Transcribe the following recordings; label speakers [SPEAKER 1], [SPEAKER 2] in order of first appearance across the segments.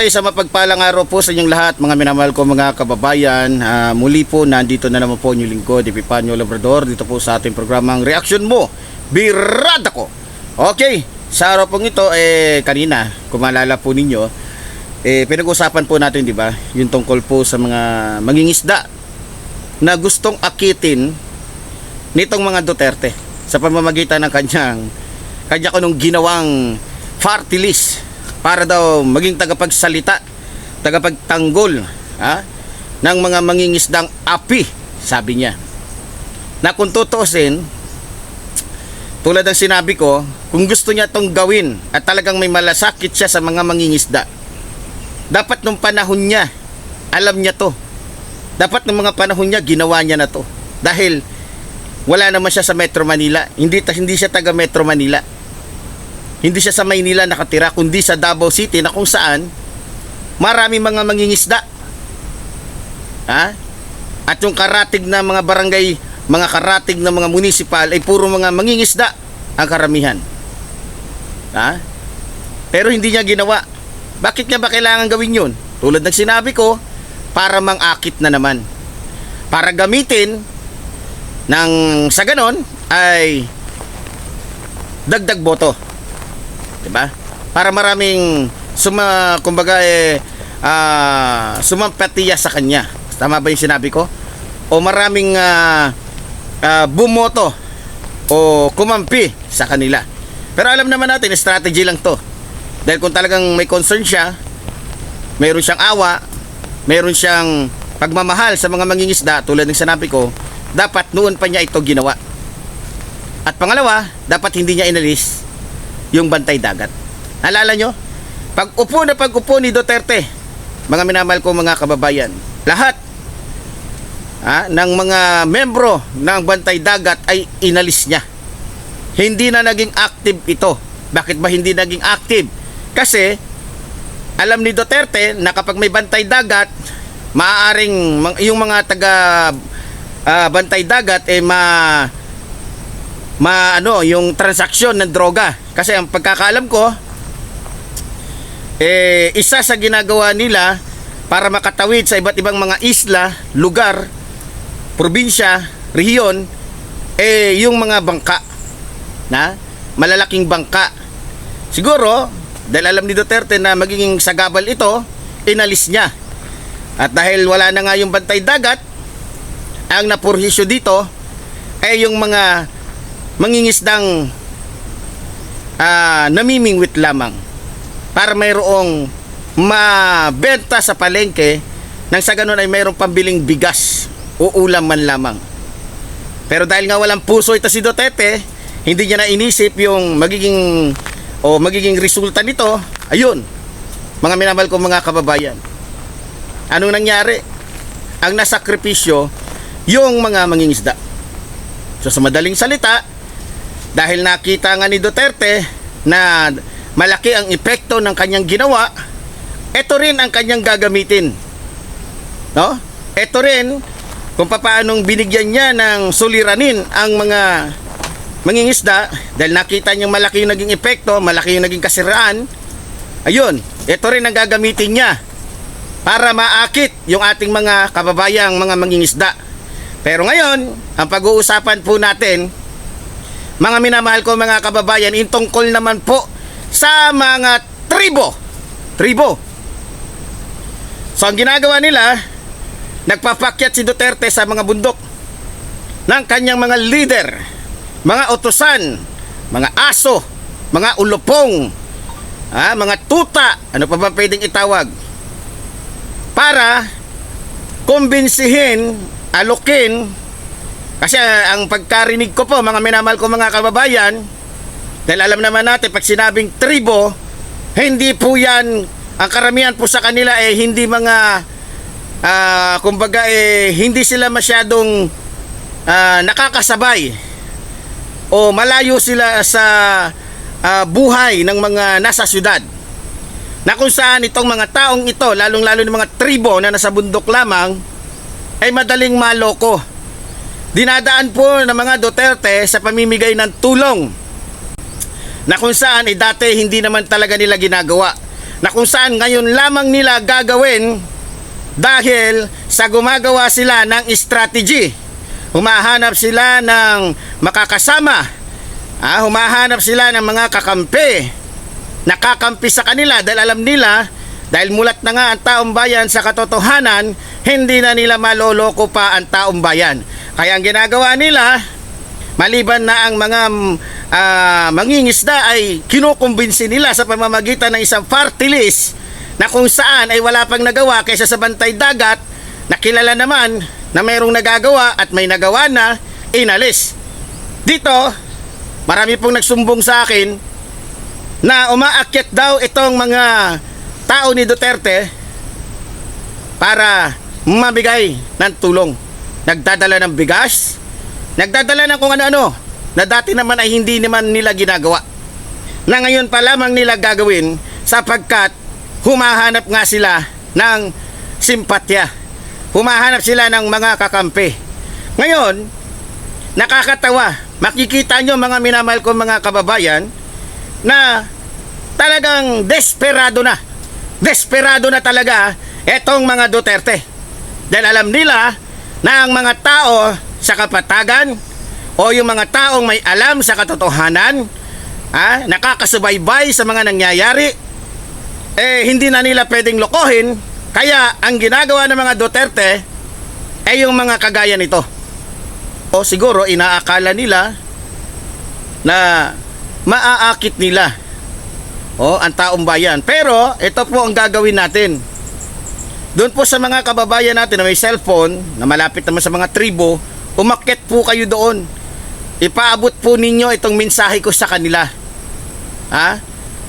[SPEAKER 1] Okay, sa mapagpalang araw po sa inyong lahat, mga minamahal ko mga kababayan. Muli po, nandito na naman po inyong lingkod, Epifanio Labrador, dito po sa ating programang Reaksyon Mo, Birada Ko. Okay, sa araw pong ito, kanina, kung maalala po ninyo, pinag-usapan po natin, di ba, yung tungkol po sa mga mangingisda na gustong akitin nitong mga Duterte sa pamamagitan ng kanya ko nung ginawang party list para daw maging tagapagsalita, tagapagtanggol ng mga mangingisdang api, sabi niya. Na kung tutuusin, tulad ng sinabi ko, kung gusto niya itong gawin at talagang may malasakit siya sa mga mangingisda, dapat nung panahon niya, alam niya to. Dapat nung mga panahon niya, ginawa niya na to. Dahil wala naman siya sa Metro Manila. Hindi siya taga Metro Manila. Hindi siya sa Maynila nakatira, kundi sa Davao City na kung saan marami mga mangingisda. At yung karatig na mga barangay, mga karatig na mga municipal ay puro mga mangingisda ang karamihan. Pero hindi niya ginawa. Bakit niya ba kailangan gawin yun? Tulad ng sinabi ko, para mang-akit na naman. Para gamitin sa ganon ay dagdag boto. Diba? Para maraming sumampatiya sa kanya. Tama ba yung sinabi ko? O maraming bumoto o kumampi sa kanila. Pero alam naman natin, strategy lang to. Dahil kung talagang may concern siya, mayroon siyang awa, mayroon siyang pagmamahal sa mga mangingisda, tulad ng sinabi ko, dapat noon pa niya ito ginawa. At pangalawa, dapat hindi niya inalis yung bantay dagat. Alala nyo? Pag-upo ni Duterte, mga minamahal ko mga kababayan, lahat ng mga membro ng bantay dagat ay inalis niya. Hindi na naging active ito. Bakit ba hindi naging active? Kasi alam ni Duterte na kapag may bantay dagat, maaaring yung mga taga bantay dagat yung transaksyon ng droga. Kasi ang pagkakaalam ko, isa sa ginagawa nila para makatawid sa iba't ibang mga isla, lugar, probinsya, rehiyon, yung mga bangka, malalaking bangka. Siguro, dahil alam ni Duterte na magiging sagabal ito, inalis niya. At dahil wala na nga yung bantay dagat, ang napurhisyo dito ay yung mga mangingisdang namimingwit lamang para mayroong mabenta sa palengke nang sa ganun ay mayroong pambiling bigas o ulam man lamang. Pero dahil nga walang puso ito si Duterte, hindi niya na inisip yung magiging resulta nito. Ayun, mga minamahal ko mga kababayan, anong nangyari? Ang nasakripisyo yung mga mangingisda. So sa madaling salita, dahil nakita nga ni Duterte na malaki ang epekto ng kanyang ginawa, ito rin ang kanyang gagamitin. Ito rin kung paanong binigyan niya ng suliranin ang mga mangingisda dahil nakita niyang malaki yung naging epekto, malaki yung naging kasiraan. Ayun, ito rin ang gagamitin niya para maakit yung ating mga kababayang mga mangingisda. Pero ngayon, ang pag-uusapan po natin, mga minamahal ko mga kababayan, tungkol naman po sa mga tribo. So ang ginagawa nila, nagpapakyat si Duterte sa mga bundok ng kanyang mga leader, mga utusan, mga aso, mga ulupong, mga tuta, ano pa ba pwedeng itawag, para kumbinsihin, alukin. Kasi ang pagkarinig ko po mga minamahal ko mga kababayan, dahil alam naman natin pag sinabing tribo, hindi po yan, ang karamihan po sa kanila hindi mga hindi sila masyadong nakakasabay o malayo sila sa buhay ng mga nasa syudad, na kung saan itong mga taong ito, lalong-lalo ng mga tribo na nasa bundok lamang, ay madaling maloko. Dinadaan po ng mga Duterte sa pamimigay ng tulong na kung saan dati hindi naman talaga nila ginagawa. na kung saan ngayon lamang nila gagawin dahil sa gumagawa sila ng strategy. Humahanap sila ng makakasama, humahanap sila ng mga kakampi, nakakampi sa kanila dahil alam nila, dahil mulat na nga ang taong bayan sa katotohanan, hindi na nila maloloko pa ang taong bayan. Kaya ang ginagawa nila, maliban na ang mga mangingisda ay kinukumbinsi nila sa pamamagitan ng isang party list na kung saan ay wala pang nagawa kaysa sa bantay dagat na kilala naman na mayroong nagagawa at may nagawa na, inalis. Dito, marami pong nagsumbong sa akin na umaakyat daw itong mga tao ni Duterte para mabigay ng tulong. Nagdadala ng bigas, nagdadala ng kung ano-ano na dati naman ay hindi naman nila ginagawa, na ngayon pa lamang nila gagawin sapagkat humahanap nga sila ng simpatya, humahanap sila ng mga kakampi. Ngayon, nakakatawa, makikita nyo mga minamahal ko mga kababayan na talagang desperado na talaga etong mga Duterte, dahil alam nila na ang mga tao sa kapatagan o yung mga taong may alam sa katotohanan, nakakasubaybay sa mga nangyayari, hindi na nila pwedeng lokohin. Kaya ang ginagawa ng mga Duterte ay yung mga kagaya nito. O siguro inaakala nila na maaakit nila ang taong bayan. Pero ito po ang gagawin natin. Doon po sa mga kababayan natin na may cellphone, na malapit naman sa mga tribo, umakyat po kayo doon. Ipaabot po ninyo itong mensahe ko sa kanila.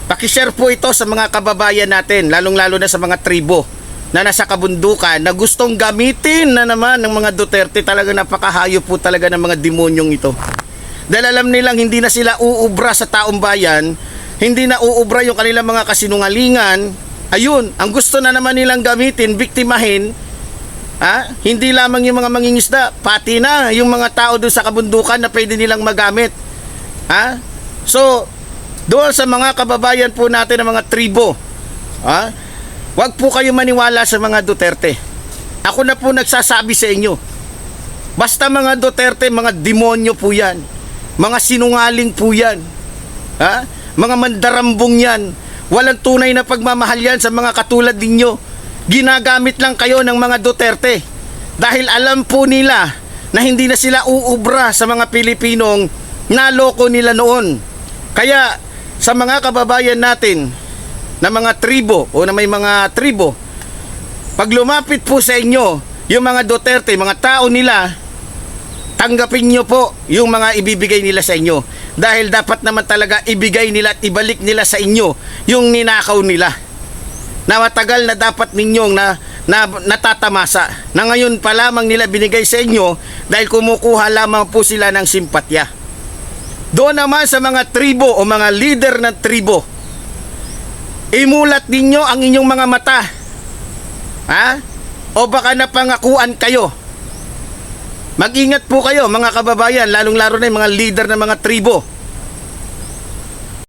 [SPEAKER 1] Pakishare po ito sa mga kababayan natin, lalong-lalo na sa mga tribo na nasa kabundukan, na gustong gamitin na naman ng mga Duterte. Talaga napakahayo po talaga ng mga demonyong ito. Dahil alam nilang hindi na sila uubra sa taong bayan, hindi na uubra yung kanilang mga kasinungalingan. Ayun, ang gusto na naman nilang gamitin, biktimahin, hindi lamang yung mga mangingisda, pati na yung mga tao doon sa kabundukan na pwede nilang magamit. So, doon sa mga kababayan po natin ng mga tribo, wag po kayo maniwala sa mga Duterte. Ako na po nagsasabi sa inyo, basta mga Duterte, mga demonyo po yan, mga sinungaling po yan, mga mandarambong yan. Walang tunay na pagmamahal yan sa mga katulad ninyo. Ginagamit lang kayo ng mga Duterte dahil alam po nila na hindi na sila uubra sa mga Pilipinong naloko nila noon. Kaya sa mga kababayan natin na mga tribo o na may mga tribo, pag lumapit po sa inyo yung mga Duterte, mga tao nila, tanggapin nyo po yung mga ibibigay nila sa inyo, dahil dapat naman talaga ibigay nila at ibalik nila sa inyo yung ninakaw nila, na matagal na dapat ninyong natatamasa, na ngayon pa lamang nila binigay sa inyo dahil kumukuha lamang po sila ng simpatya. Doon naman sa mga tribo o mga leader ng tribo, imulat ninyo ang inyong mga mata, o baka napangakuan kayo. Mag-ingat po kayo mga kababayan, lalong-lalo na yung mga leader ng mga tribo